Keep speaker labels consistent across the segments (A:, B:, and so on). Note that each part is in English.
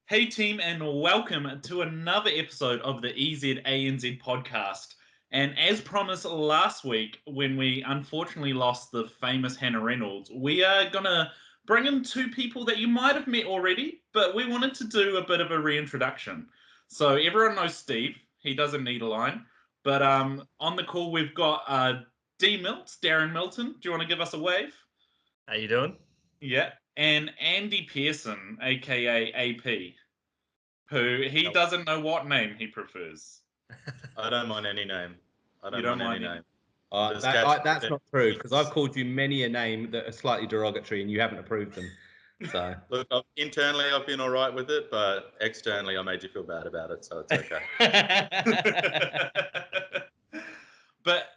A: Hey team, and welcome to another episode of the EZANZ podcast. And as promised last week, when we unfortunately lost the famous Hannah Reynolds, we are gonna bring in two people that you might have met already, but we wanted to do a bit of a reintroduction. So everyone knows Steve; he doesn't need a line. But on the call we've got D Milts, Darren Milton. Do you want to give us a wave?
B: How you doing?
A: Yeah, and Andy Pearson, aka AP, who he doesn't know what name he prefers.
C: I don't mind any name.
A: You don't mind any?
D: That's not true, because I've called you many a name that are slightly derogatory and you haven't approved them. So
C: Look, internally I've been all right with it, but externally I made you feel bad about it, so it's okay.
A: But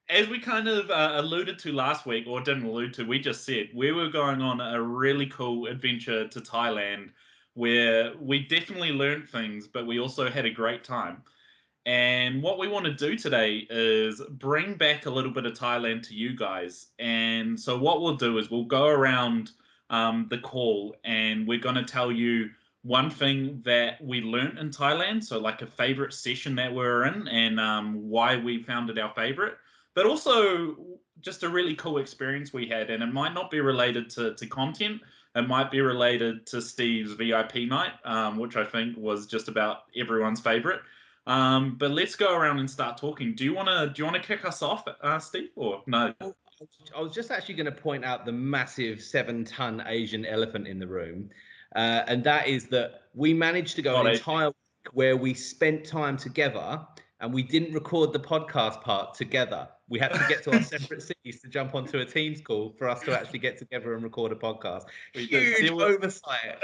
A: as we kind of alluded to last week, or didn't allude to, we just said we were going on a really cool adventure to Thailand where we definitely learned things, but we also had a great time. And what we want to do today is bring back a little bit of Thailand to you guys. And so what we'll do is we'll go around the call and we're going to tell you one thing that we learned in Thailand. So like a favorite session that we're in and why we found it our favorite, but also just a really cool experience we had. And it might not be related to content. It might be related to Steve's VIP night, which I think was just about everyone's favorite. But let's go around and start talking. Do you wanna kick us off, Steve, or no?
D: I was just actually going to point out the massive 7-ton Asian elephant in the room, and that is that we managed to go an entire week where we spent time together and we didn't record the podcast part together. We had to get to our separate cities to jump onto a Teams call for us to actually get together and record a podcast. Huge oversight.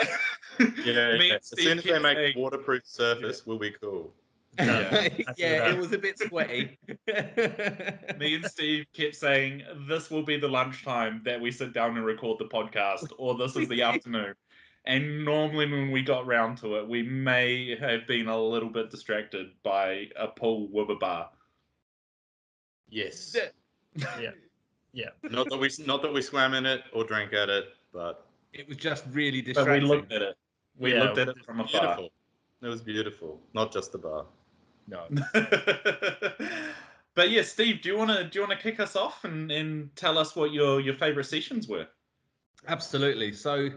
C: Yeah. As soon as they make a waterproof surface, we'll be cool.
D: Yeah, it was a bit sweaty.
A: Me and Steve kept saying this will be the lunchtime that we sit down and record the podcast, or this is the afternoon. And normally when we got round to it, we may have been a little bit distracted by a pool with a bar.
C: Yes.
B: Yeah.
C: Not that we swam in it or drank at it, but
D: it was just really distracting.
A: But we looked at it. We looked at it from afar.
C: Beautiful. It was beautiful. Not just the bar.
B: No.
A: But yeah, Steve, do you wanna kick us off and tell us what your favorite sessions were?
D: Absolutely. So,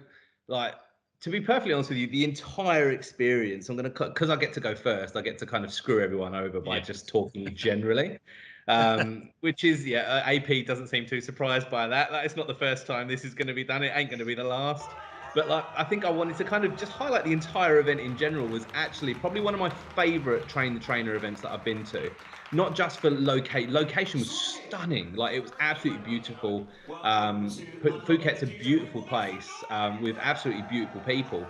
D: like, to be perfectly honest with you, the entire experience, I'm gonna, because I get to go first, I get to kind of screw everyone over by just talking generally. Which is, AP doesn't seem too surprised by that. That is not the first time this is going to be done. It ain't going to be the last. But like, I think I wanted to kind of just highlight the entire event in general was actually probably one of my favorite train the trainer events that I've been to. Not just for location was stunning. Like, it was absolutely beautiful. Phuket's a beautiful place with absolutely beautiful people.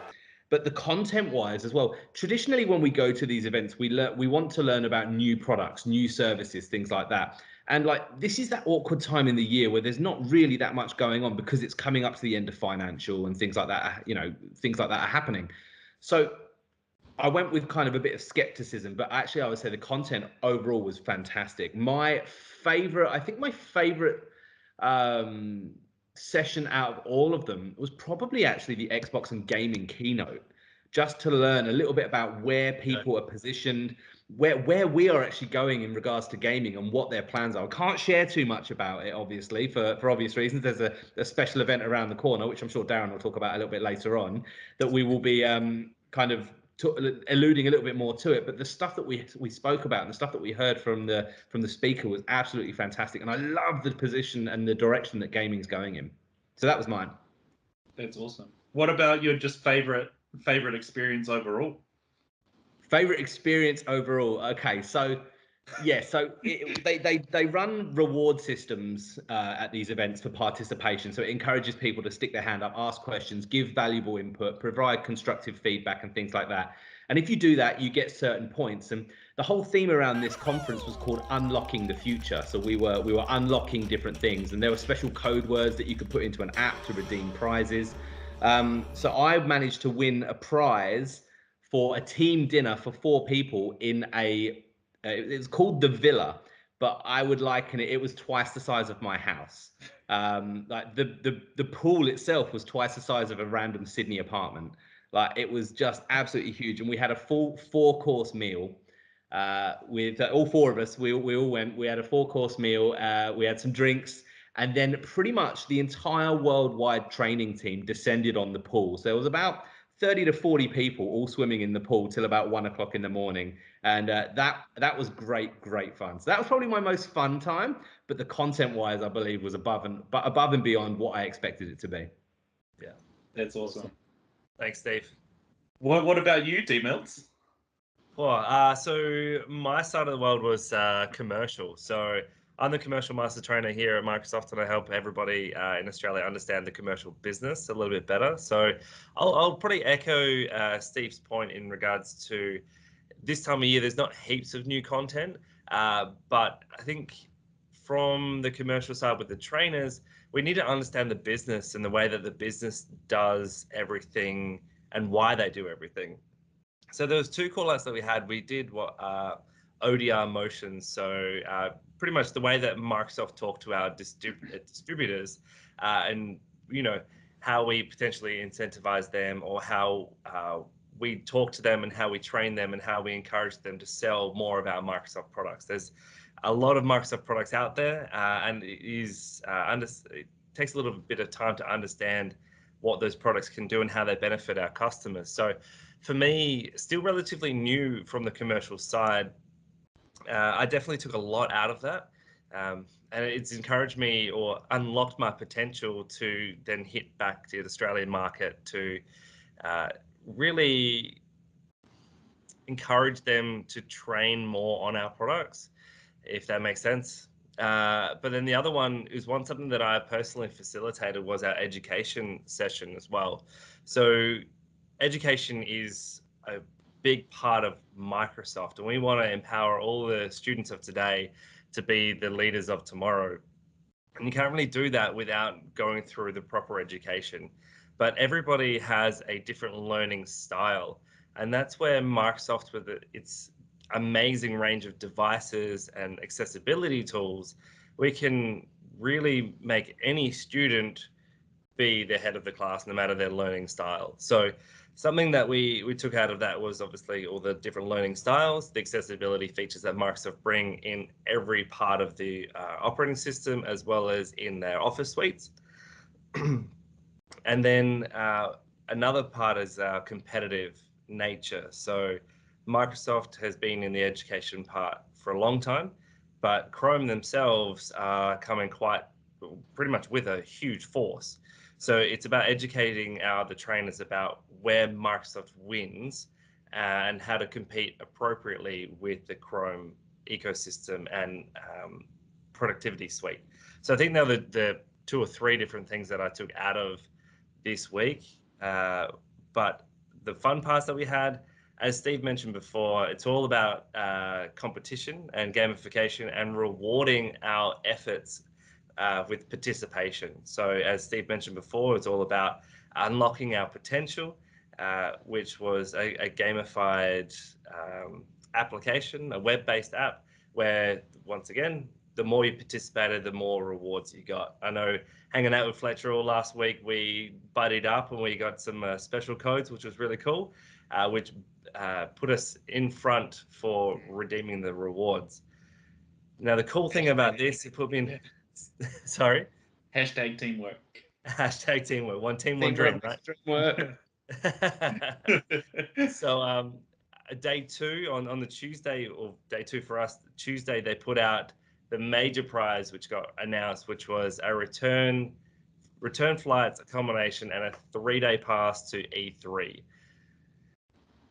D: But the content-wise as well, traditionally when we go to these events, we want to learn about new products, new services, things like that. And like, this is that awkward time in the year where there's not really that much going on because it's coming up to the end of financial and things like that, things like that are happening. So I went with kind of a bit of skepticism, but actually I would say the content overall was fantastic. My favorite session out of all of them was probably actually the Xbox and gaming keynote, just to learn a little bit about where people are positioned, where we are actually going in regards to gaming and what their plans are. I can't share too much about it, obviously, for obvious reasons. There's a special event around the corner, which I'm sure Darren will talk about a little bit later on, that we will be kind of alluding a little bit more to it. But the stuff that we spoke about and the stuff that we heard from the speaker was absolutely fantastic, and I love the position and the direction that gaming's going in. So that was mine.
A: That's awesome. What about your just favorite experience overall?
D: Favorite experience overall. Okay, so yeah, so they run reward systems at these events for participation. So it encourages people to stick their hand up, ask questions, give valuable input, provide constructive feedback and things like that. And if you do that, you get certain points. And the whole theme around this conference was called Unlocking the Future. So we were unlocking different things, and there were special code words that you could put into an app to redeem prizes. So I managed to win a prize for a team dinner for 4 people in it's called the Villa, but I would liken it. It was twice the size of my house. Like the pool itself was twice the size of a random Sydney apartment. Like, it was just absolutely huge. And we had a full 4-course meal with all 4 of us. We all went. We had a 4-course meal. We had some drinks. And then pretty much the entire worldwide training team descended on the pool. So there was about 30 to 40 people all swimming in the pool till about 1 o'clock in the morning. And that was great fun. So that was probably my most fun time. But the content-wise, I believe, was above and beyond what I expected it to be.
B: Yeah,
A: That's awesome.
B: thanks, Steve.
A: What about you, D-Mills?
B: Well, so my side of the world was commercial. So I'm the commercial master trainer here at Microsoft, and I help everybody in Australia understand the commercial business a little bit better. So I'll probably echo Steve's point in regards to this time of year. There's not heaps of new content, but I think from the commercial side with the trainers, we need to understand the business and the way that the business does everything and why they do everything. So there was 2 callouts that we had. We did what ODR motions. So pretty much the way that Microsoft talk to our distributors, and how we potentially incentivize them, or how we talk to them and how we train them and how we encourage them to sell more of our Microsoft products. There's a lot of Microsoft products out there, and it takes a little bit of time to understand what those products can do and how they benefit our customers. So for me, still relatively new from the commercial side, I definitely took a lot out of that. And it's encouraged me or unlocked my potential to then hit back to the Australian market to really encourage them to train more on our products, if that makes sense. But then the other one is something that I personally facilitated was our education session as well. So education is a big part of Microsoft, and we want to empower all the students of today to be the leaders of tomorrow. And you can't really do that without going through the proper education. But everybody has a different learning style. And that's where Microsoft, with its amazing range of devices and accessibility tools, we can really make any student be the head of the class, no matter their learning style. So something that we took out of that was obviously all the different learning styles, the accessibility features that Microsoft bring in every part of the operating system, as well as in their Office suites. And then another part is our competitive nature. So Microsoft has been in the education part for a long time, but Chrome themselves are coming pretty much with a huge force. So it's about educating the trainers about where Microsoft wins and how to compete appropriately with the Chrome ecosystem and productivity suite. So I think now the 2 or 3 different things that I took out of this week. But the fun parts that we had, as Steve mentioned before, it's all about competition and gamification and rewarding our efforts with participation. So as Steve mentioned before, it's all about unlocking our potential, which was a gamified application, a web-based app, where once again, the more you participated, the more rewards you got. I know hanging out with Fletcher all last week, we buddied up and we got some special codes, which was really cool, which put us in front for redeeming the rewards. Now, the cool thing about this, it put me in... Sorry?
A: Hashtag teamwork.
B: Hashtag teamwork. One team, one dream, right?
D: Teamwork.
B: So day 2 on the Tuesday, or day 2 for us, Tuesday, they put out the major prize, which got announced, which was a return flights, accommodation, and a 3-day pass to E3.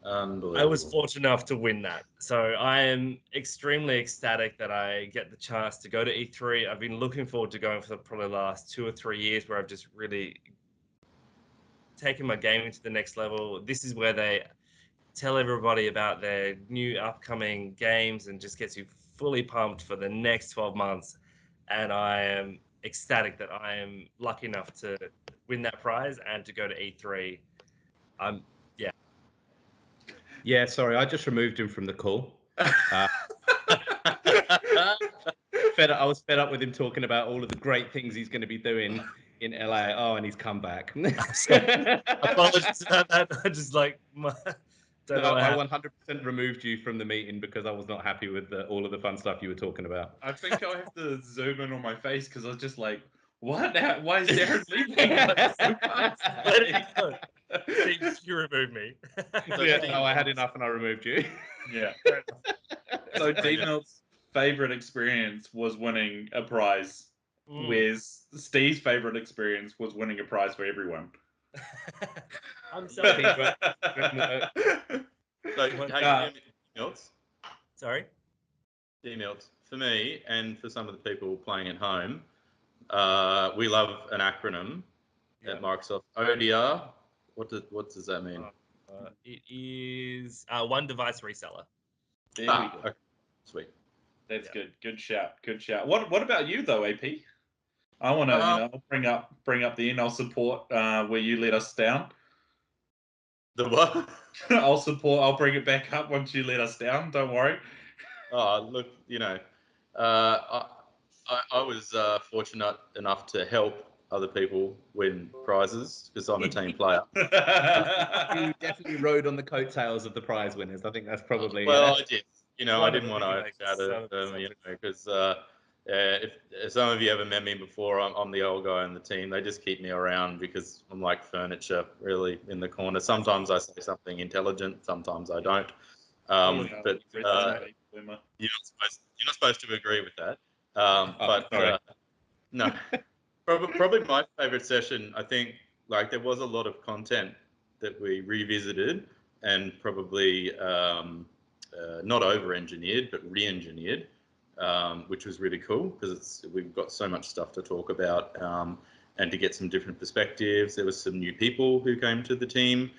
B: I was fortunate enough to win that. So I am extremely ecstatic that I get the chance to go to E3. I've been looking forward to going for probably the last 2 or 3 years, where I've just really taken my gaming to the next level. This is where they tell everybody about their new upcoming games and just gets you fully pumped for the next 12 months. And I am ecstatic that I am lucky enough to win that prize and to go to E3.
D: Yeah, sorry, I just removed him from the call. I was fed up with him talking about all of the great things he's going to be doing in LA. Oh, and he's come back.
B: Apologies about that. I just like don't know.
D: I
B: How...
D: 100% removed you from the meeting because I was not happy with all of the fun stuff you were talking about.
A: I think I'll have to zoom in on my face because I was just like, what? Why is Darren leaving? Like, so fast?
B: Where did he go? Steve, you removed me.
D: No, I had enough and I removed you.
A: Yeah. So D-Milt's favorite experience was winning a prize, whereas Steve's favorite experience was winning a prize for everyone.
B: I'm sorry.
C: So, hey, D-Milts.
B: Sorry?
C: D-Milts. For me and for some of the people playing at home, we love an acronym at Microsoft. ODR. What does that mean?
B: It is one device reseller.
A: There we go.
C: Okay. Sweet.
A: That's good. Good shout. Good shout. What about you though, AP? I want to, I'll bring up the email support where you let us down.
C: The what?
A: I'll bring it back up once you let us down. Don't worry.
C: Oh, look, I was fortunate enough to help other people win prizes because I'm a team player.
D: You definitely rode on the coattails of the prize winners. I think that's probably.
C: Well, I did. I didn't want to
B: Wonderful.
C: overshadow them, because if some of you ever met me before, I'm the old guy in the team. They just keep me around because I'm like furniture, really, in the corner. Sometimes I say something intelligent, sometimes I don't. But you're not supposed to agree with that. No, probably my favorite session. I think there was a lot of content that we revisited and probably not over-engineered but re-engineered, which was really cool because we've got so much stuff to talk about and to get some different perspectives. There was some new people who came to the team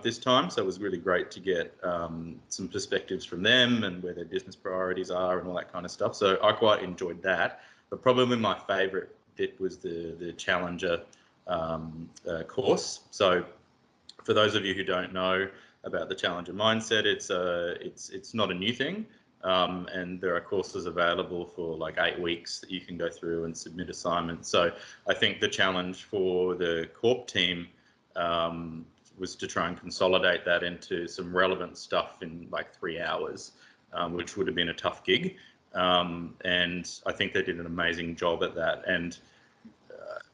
C: this time, so it was really great to get some perspectives from them and where their business priorities are and all that kind of stuff. So I quite enjoyed that. But probably my favourite bit was the Challenger course. So for those of you who don't know about the Challenger mindset, it's not a new thing. And there are courses available for 8 weeks that you can go through and submit assignments. So I think the challenge for the Corp team was to try and consolidate that into some relevant stuff in 3 hours, which would have been a tough gig. And I think they did an amazing job at that. And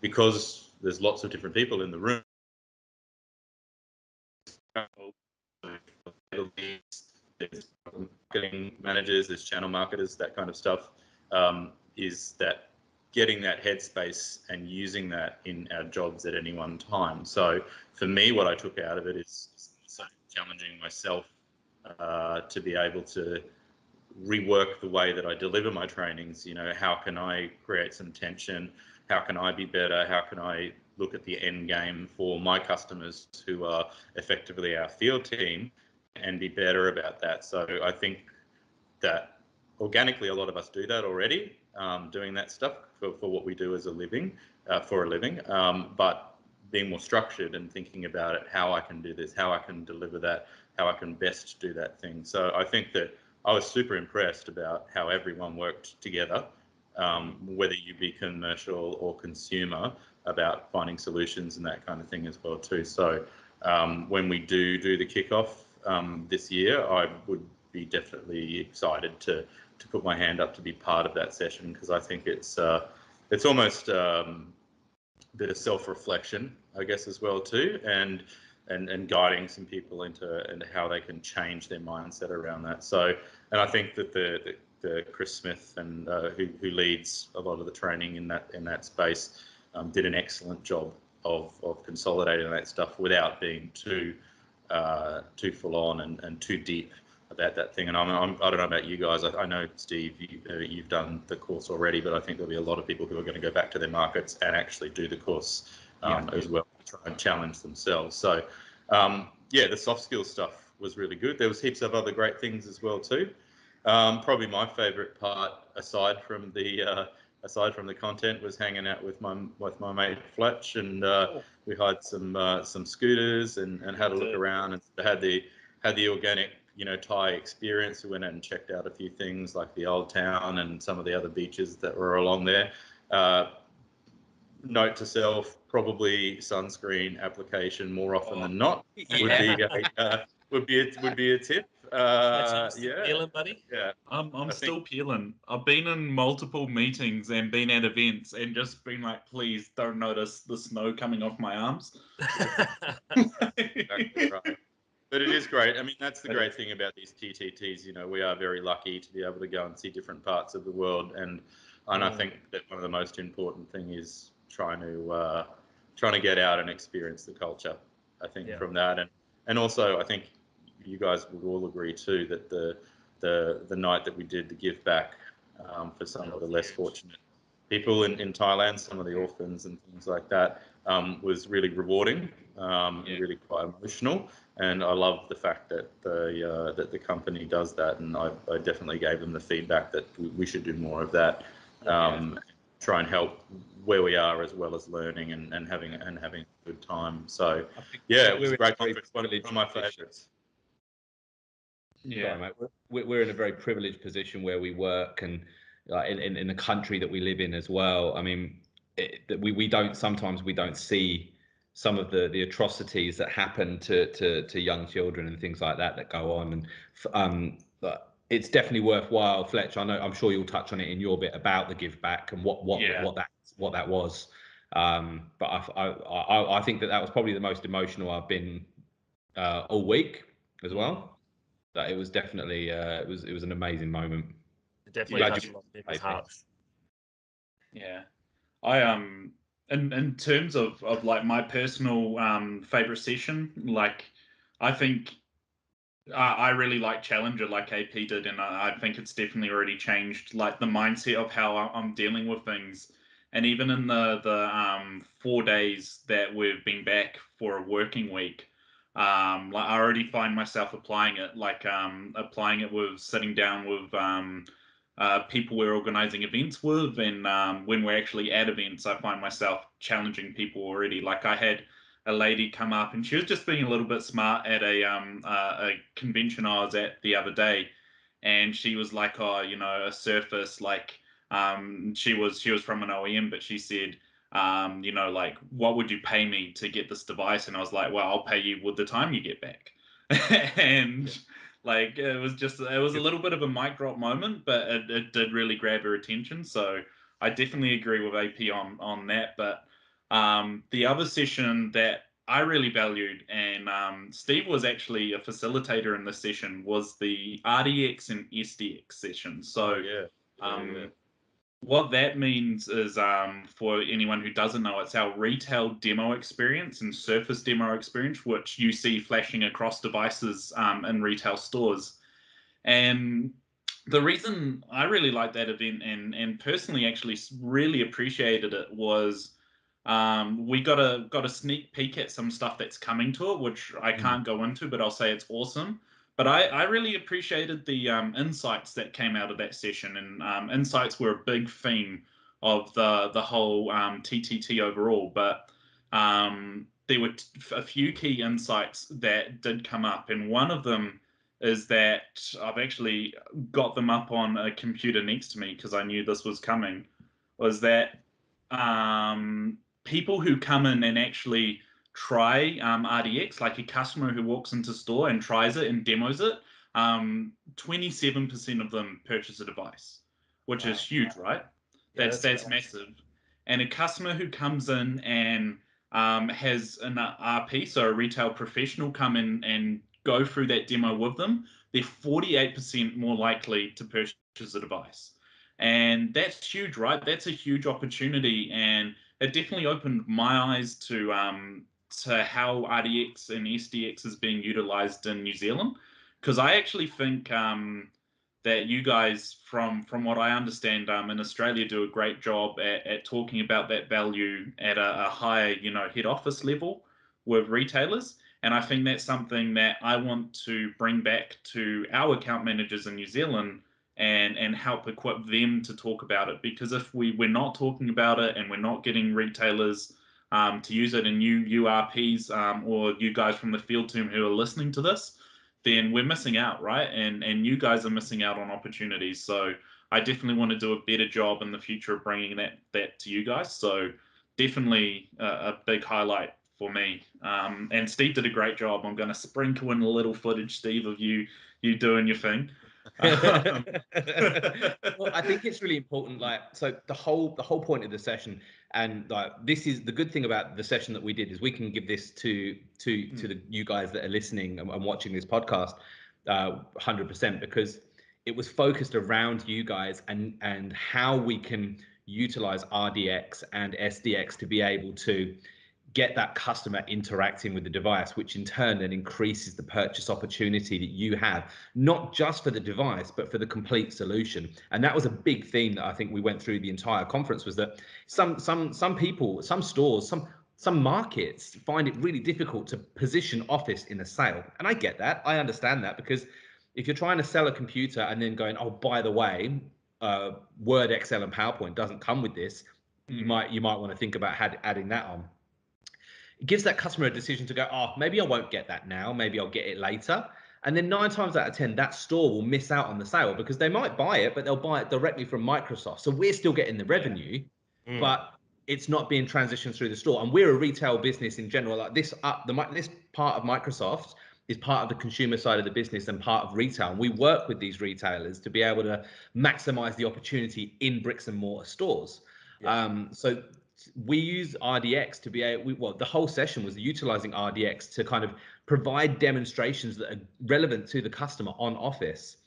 C: because there's lots of different people in the room, there's marketing managers, there's channel marketers, that kind of stuff, is that getting that headspace and using that in our jobs at any one time. So for me, what I took out of it is challenging myself to be able to rework the way that I deliver my trainings. How can I create some tension? How can I be better? How can I look at the end game for my customers who are effectively our field team and be better about that? So I think that organically a lot of us do that already, doing that stuff for what we do as a living, for a living, but being more structured and thinking about it, how I can do this, how I can deliver that, how I can best do that thing. So I think that I was super impressed about how everyone worked together, whether you be commercial or consumer, about finding solutions and that kind of thing as well too. So when we do the kickoff this year, I would be definitely excited to put my hand up to be part of that session, because I think it's almost a bit of self-reflection, I guess, as well too, and guiding some people into how they can change their mindset around that. So, and I think that the Chris Smith and who leads a lot of the training in that space did an excellent job of consolidating that stuff without being too full on and too deep about that thing. And I don't know about you guys. I know, Steve, you've done the course already, but I think there'll be a lot of people who are going to go back to their markets and actually do the course as well, to try and challenge themselves. So, the soft skills stuff was really good. There was heaps of other great things as well too. Probably my favourite part, aside from the content, was hanging out with my mate Fletch, and we hired some scooters and had a look around and had the organic Thai experience. We went out and checked out a few things like the Old Town and some of the other beaches that were along there. note to self: probably sunscreen application more often than not
B: Yeah.
C: would be a tip. Yeah,
B: Feeling, buddy?
C: yeah.
A: I'm
C: I think
A: still peeling. I've been in multiple meetings and been at events and just been like, please don't notice the snow coming off my arms.
C: exactly right. But it is great. I mean, that's the
A: It
C: great
A: is.
C: thing about these TTTs. You know, we are very lucky to be able to go and see different parts of the world, and I think that one of the most important thing is trying to get out and experience the culture. I think from that, and also I think you guys would all agree too that the night that we did the give back for some of the less fortunate people in Thailand, some of the orphans and things like that, was really rewarding and really quite emotional. And I love the fact that the company does that, and I definitely gave them the feedback that we should do more of that. Try and help where we are, as well as learning and having a good time. So yeah, it was a great conference. One of my favourites.
A: Yeah.
D: Sorry, mate. We're in a very privileged position where we work, and like in the country that we live in as well. I mean, we don't see some of the atrocities that happen to young children and things like that go on. And but it's definitely worthwhile. Fletch, I'm sure you'll touch on it in your bit about the give back and what that was. But I think that was probably the most emotional I've been all week as well. That it was definitely it was an amazing moment.
B: It definitely
D: Glad
B: touched
D: you-
B: a lot of people's hearts.
A: Yeah. I in terms of like my personal favorite session, like I think I really like Challenger like AP did, and I think it's definitely already changed like the mindset of how I'm dealing with things. And even in the 4 days that we've been back for a working week, like I already find myself applying it, like applying it with sitting down with people we're organizing events with, and when we're actually at events, I find myself challenging people already. Like I had a lady come up, and she was just being a little bit smart at a convention I was at the other day, and she was like, "Oh, you know, a Surface." Like, she was from an OEM, but she said, you know, like, what would you pay me to get this device? And I was like, well, I'll pay you with the time you get back. And like it was a little bit of a mic drop moment, but it did really grab her attention. So I definitely agree with AP on that. But the other session that I really valued, and Steve was actually a facilitator in this session, was the RDX and SDX session. So what that means is, for anyone who doesn't know, it's our retail demo experience and Surface demo experience, which you see flashing across devices in retail stores. And the reason I really liked that event, and personally actually really appreciated it, was we got a sneak peek at some stuff that's coming to it, which I can't go into, but I'll say it's awesome. But I really appreciated the insights that came out of that session, and insights were a big theme of the whole TTT overall. But there were a few key insights that did come up, and one of them is that I've actually got them up on a computer next to me because I knew this was coming. Was that people who come in and actually try RDX, like a customer who walks into store and tries it and demos it, 27% of them purchase a device, which is huge, right?
B: Yeah,
A: That's massive. And a customer who comes in and has an RP, so a retail professional, come in and go through that demo with them, they're 48% more likely to purchase a device. And that's huge, right? That's a huge opportunity, and it definitely opened my eyes to how RDX and SDX is being utilized in New Zealand. Because I actually think that you guys, from what I understand, in Australia, do a great job at talking about that value at a higher, you know, head office level with retailers. And I think that's something that I want to bring back to our account managers in New Zealand, and help equip them to talk about it. Because if we're not talking about it, and we're not getting retailers to use it, and you URPs, or you guys from the field team who are listening to this, then we're missing out, right? And you guys are missing out on opportunities. So I definitely want to do a better job in the future of bringing that to you guys. So definitely a big highlight for me. And Steve did a great job. I'm going to sprinkle in a little footage, Steve, of you doing your thing.
D: Well, I think it's really important. Like, so the whole point of the session, and like this is the good thing about the session that we did, is we can give this to you guys that are listening and watching this podcast, 100%, because it was focused around you guys and how we can utilize RDX and SDX to be able to get that customer interacting with the device, which in turn then increases the purchase opportunity that you have, not just for the device, but for the complete solution. And that was a big theme that I think we went through the entire conference, was that some people, some stores, some markets find it really difficult to position Office in a sale. And I get that. I understand that, because if you're trying to sell a computer and then going, oh, by the way, Word, Excel, and PowerPoint doesn't come with this, you might want to think about adding that on. It gives that customer a decision to go, oh, maybe I won't get that now, maybe I'll get it later. And then 9 times out of 10, that store will miss out on the sale, because they might buy it, but they'll buy it directly from Microsoft. So we're still getting the revenue, but it's not being transitioned through the store. And we're a retail business in general. Like this part of Microsoft is part of the consumer side of the business and part of retail. And we work with these retailers to be able to maximize the opportunity in bricks and mortar stores. So we use RDX to be able, the whole session was utilizing RDX to kind of provide demonstrations that are relevant to the customer on Office,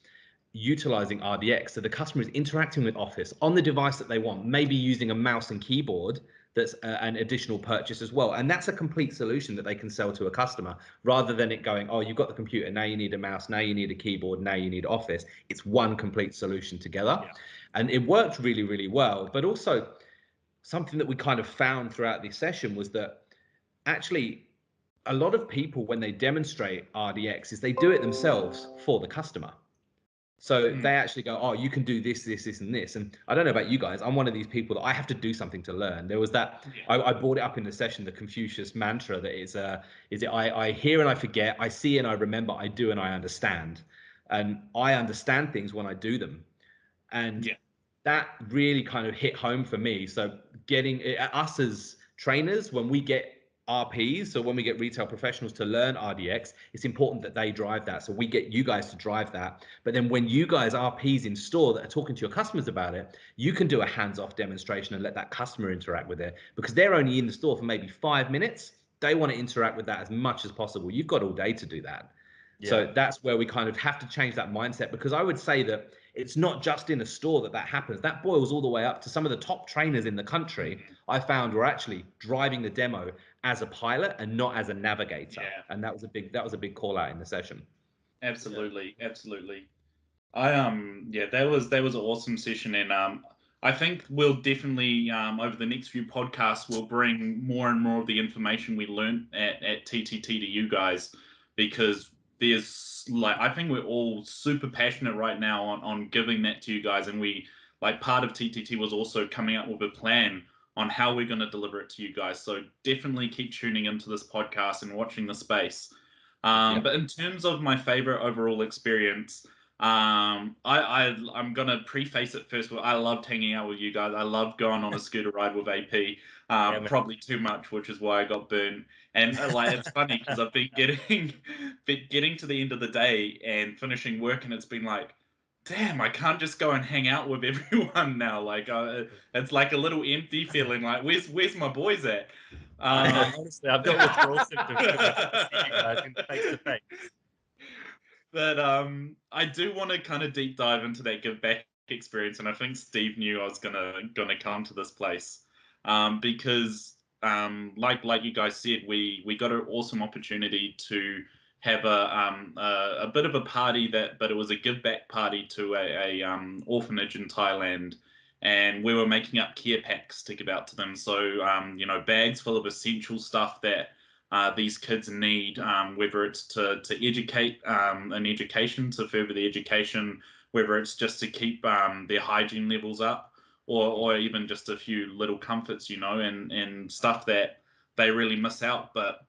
D: utilizing RDX. So the customer is interacting with Office on the device that they want, maybe using a mouse and keyboard that's an additional purchase as well. And that's a complete solution that they can sell to a customer, rather than it going, oh, you've got the computer, now you need a mouse, now you need a keyboard, now you need Office. It's one complete solution together. And it worked really, really well. But also, something that we kind of found throughout this session was that actually a lot of people, when they demonstrate RDX, is they do it themselves for the customer. So they actually go, oh, you can do this, this, this, and this. And I don't know about you guys, I'm one of these people that I have to do something to learn. There was that, I brought it up in the session, the Confucius mantra that is it I hear and I forget, I see and I remember, I do and I understand. And I understand things when I do them. And that really kind of hit home for me. So getting us as trainers, when we get RPs, so when we get retail professionals to learn RDX, it's important that they drive that. So we get you guys to drive that. But then when you guys RPs in store that are talking to your customers about it, you can do a hands-off demonstration and let that customer interact with it, because they're only in the store for maybe 5 minutes. They want to interact with that as much as possible. You've got all day to do that. So that's where we kind of have to change that mindset, because I would say that it's not just in a store that happens. That boils all the way up to some of the top trainers in the country. I found were actually driving the demo as a pilot and not as a navigator. And that was a big call out in the session.
A: Absolutely. That was an awesome session, and I think we'll definitely over the next few podcasts we'll bring more and more of the information we learned at TTT to you guys, because there's I think we're all super passionate right now on giving that to you guys, and we part of TTT was also coming up with a plan on how we're going to deliver it to you guys. So definitely keep tuning into this podcast and watching the space. But in terms of my favorite overall experience, I'm gonna preface it first. I loved hanging out with you guys. I loved going on a scooter ride with AP. Probably too much, which is why I got burned. And it's funny because I've been getting to the end of the day and finishing work, and it's been like, damn, I can't just go and hang out with everyone now. It's like a little empty feeling. Like, where's my boys at?
B: Honestly, I've got withdrawal symptoms because I get to see you guys in face to face.
A: But I do want to kind of deep dive into that give back experience, and I think Steve knew I was gonna come to this place, because like you guys said, we got an awesome opportunity to have a bit of a party but it was a give back party to a orphanage in Thailand, and we were making up care packs to give out to them. So bags full of essential stuff that these kids need, whether it's to educate an education, to further the education, whether it's just to keep their hygiene levels up, or even just a few little comforts, and stuff that they really miss out. But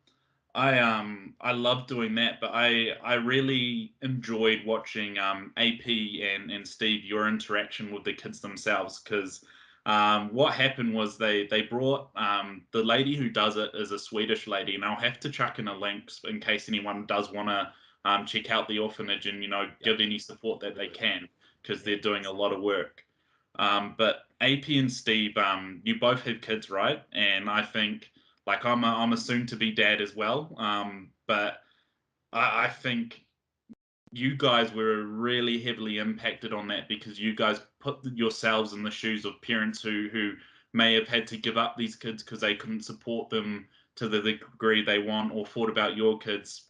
A: I love doing that, but I really enjoyed watching AP and Steve, your interaction with the kids themselves, because What happened was they brought the lady who does it is a Swedish lady, and I'll have to chuck in a link in case anyone does want to check out the orphanage and give any support that they can, because they're doing a lot of work. But AP and Steve, you both have kids, right? And I think, like, I'm a soon-to-be dad as well. But I think you guys were really heavily impacted on that, because you guys put yourselves in the shoes of parents who may have had to give up these kids because they couldn't support them to the degree they want, or thought about your kids.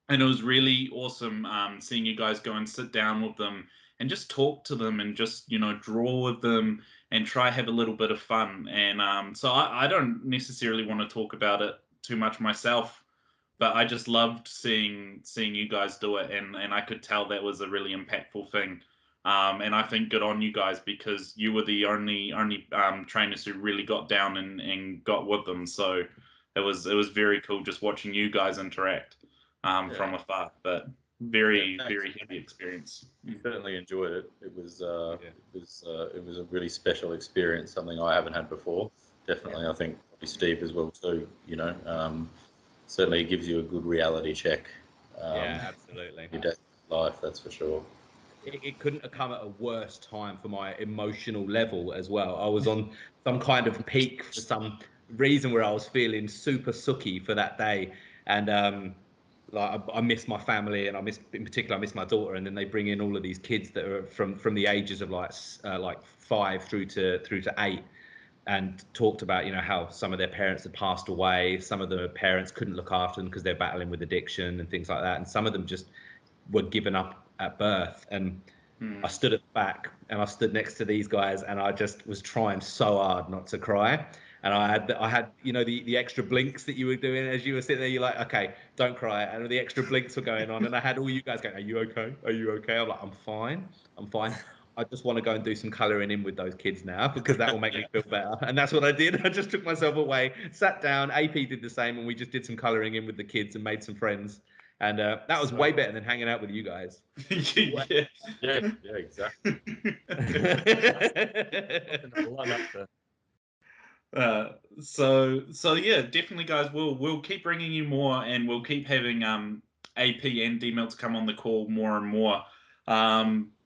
A: And it was really awesome seeing you guys go and sit down with them and just talk to them, and just draw with them and try have a little bit of fun. And so I don't necessarily want to talk about it too much myself, but I just loved seeing you guys do it, and I could tell that was a really impactful thing. And I think good on you guys, because you were the only trainers who really got down and got with them. So it was very cool just watching you guys interact from afar. But very heavy experience.
C: Certainly enjoyed it. It was a really special experience, something I haven't had before. Definitely, I think probably Steve as well too. Certainly it gives you a good reality check.
D: Absolutely.
C: Your dad's life, that's for sure.
D: It couldn't have come at a worse time for my emotional level as well. I was on some kind of peak for some reason, where I was feeling super sucky for that day, and like I miss my family, and in particular I miss my daughter. And then they bring in all of these kids that are from the ages of like 5 through to 8, and talked about how some of their parents had passed away, some of the parents couldn't look after them because they're battling with addiction and things like that, and some of them just were given up at birth. And I stood at the back, and I stood next to these guys, and I just was trying so hard not to cry. And I had the extra blinks that you were doing as you were sitting there. You're like, okay, don't cry. And the extra blinks were going on, and I had all you guys going, are you okay? Are you okay? I'm like, I'm fine. I just want to go and do some colouring in with those kids now, because that will make me feel better. And that's what I did. I just took myself away, sat down. AP did the same, and we just did some colouring in with the kids and made some friends. And that was way better than hanging out with you guys.
A: Yeah,
C: exactly.
A: So yeah, definitely, guys. We'll keep bringing you more, and we'll keep having AP and D-Melts come on the call more and more.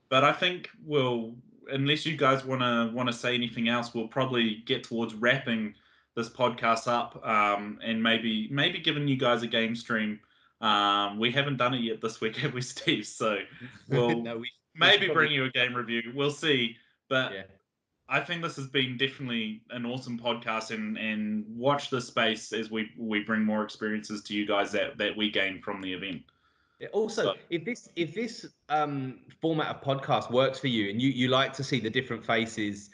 A: But I think unless you guys want to say anything else, we'll probably get towards wrapping this podcast up, and maybe giving you guys a game stream. We haven't done it yet this week, have we, Steve? So we'll maybe bring you a game review. We'll see. But I think this has been definitely an awesome podcast, and watch this space as we bring more experiences to you guys that we gain from the event.
D: Also, if this format of podcast works for you, and you like to see the different faces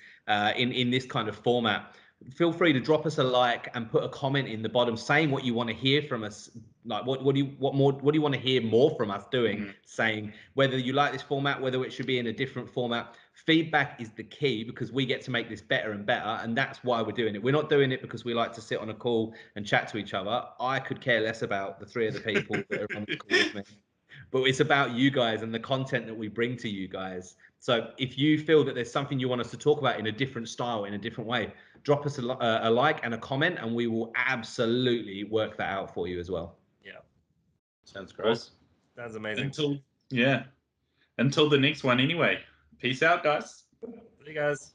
D: in this kind of format, feel free to drop us a like and put a comment in the bottom saying what you want to hear from us. Like what do you want to hear more from us doing? Saying whether you like this format, whether it should be in a different format. Feedback is the key, because we get to make this better and better, and that's why we're doing it. We're not doing it because we like to sit on a call and chat to each other. I could care less about the 3 of the people that are on the call with me. But it's about you guys and the content that we bring to you guys. So if you feel that there's something you want us to talk about in a different style, in a different way, drop us a like and a comment, and we will absolutely work that out for you as well.
B: Yeah.
C: Sounds great.
B: Awesome. Sounds amazing.
A: Until the next one anyway. Peace out, guys.
B: See you guys.